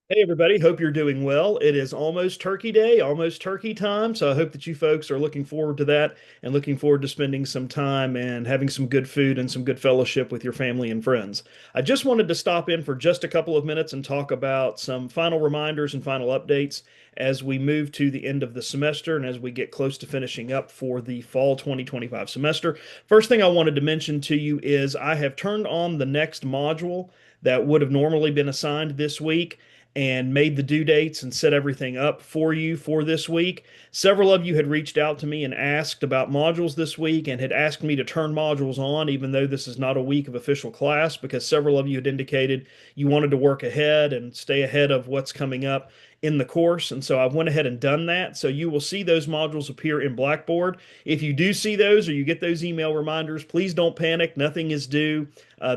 Hey everybody, hope you're doing well. It is almost Turkey Day, almost turkey time. So I hope that you folks are looking forward to that and looking forward to spending some time and having some good food and some good fellowship with your family and friends. I just wanted to stop in for just a couple of minutes and talk about some final reminders and final updates as we move to the end of the semester and as we get close to finishing up for the fall 2025 semester. First thing I wanted to mention to you is I have turned on the next module that would have normally been assigned this week and made the due dates and set everything up for you for this week. Several of you had reached out to me and asked about modules this week and had asked me to turn modules on, even though this is not a week of official class, because several of you had indicated you wanted to work ahead and stay ahead of what's coming up in the course. And so I went ahead and done that. So you will see those modules appear in Blackboard. If you do see those or you get those email reminders, please don't panic. Nothing is due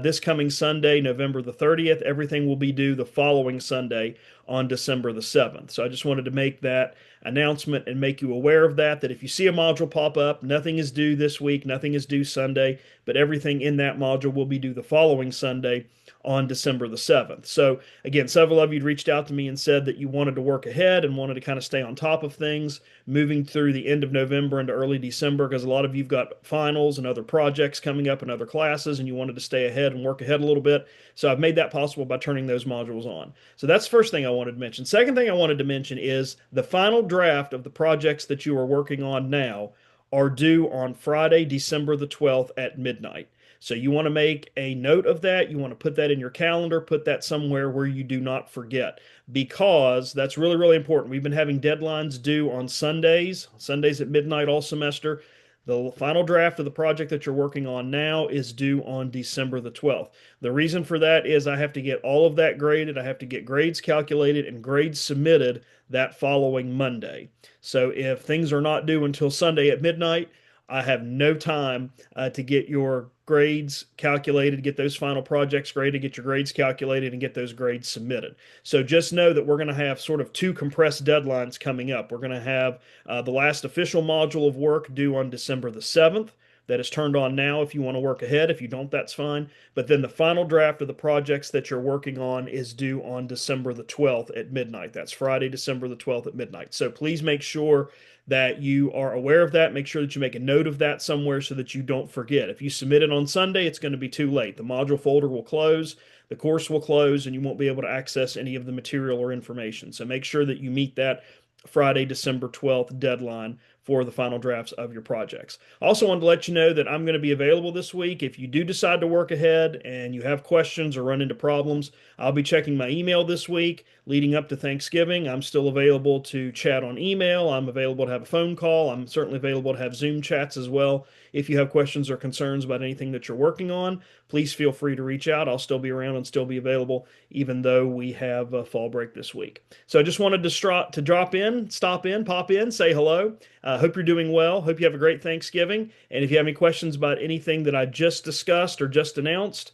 this coming Sunday, November the 30th. Everything will be due the following Sunday on December the 7th. So I just wanted to make that announcement and make you aware of that, that if you see a module pop up, nothing is due this week, nothing is due Sunday, but everything in that module will be due the following Sunday on December the 7th. So again, several of you reached out to me and said that you wanted to work ahead and wanted to kind of stay on top of things moving through the end of November into early December, because a lot of you've got finals and other projects coming up and other classes and you wanted to stay ahead and work ahead a little bit. So I've made that possible by turning those modules on. So that's the first thing I wanted to mention. Second thing I wanted to mention is the final draft of the projects that you are working on now are due on Friday, December the 12th at midnight. So you want to make a note of that. You want to put that in your calendar, put that somewhere where you do not forget, because that's really, really important. We've been having deadlines due on Sundays at midnight all semester. The final draft of the project that you're working on now is due on December the 12th. The reason for that is I have to get all of that graded. I have to get grades calculated and grades submitted that following Monday. So if things are not due until Sunday at midnight, I have no time to get your grades calculated, get those final projects graded, get your grades calculated, and get those grades submitted. So just know that we're going to have sort of two compressed deadlines coming up. We're going to have the last official module of work due on December the 7th. That is turned on now if you want to work ahead. If you don't, that's fine. But then the final draft of the projects that you're working on is due on December the 12th at midnight. That's Friday, December the 12th at midnight. So please make sure that you are aware of that. Make sure that you make a note of that somewhere so that you don't forget. If you submit it on Sunday, it's going to be too late. The module folder will close, the course will close, and you won't be able to access any of the material or information. So make sure that you meet that Friday, December 12th deadline for the final drafts of your projects. I also wanted to let you know that I'm going to be available this week. If you do decide to work ahead and you have questions or run into problems, I'll be checking my email this week leading up to Thanksgiving. I'm still available to chat on email. I'm available to have a phone call. I'm certainly available to have Zoom chats as well. If you have questions or concerns about anything that you're working on, please feel free to reach out. I'll still be around and still be available, even though we have a fall break this week. So I just wanted to drop in, stop in, pop in, say hello. Hope you're doing well. Hope you have a great Thanksgiving. And if you have any questions about anything that I just discussed or just announced,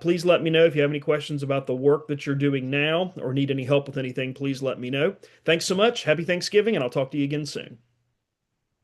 please let me know. If you have any questions about the work that you're doing now or need any help with anything, please let me know. Thanks so much. Happy Thanksgiving, and I'll talk to you again soon.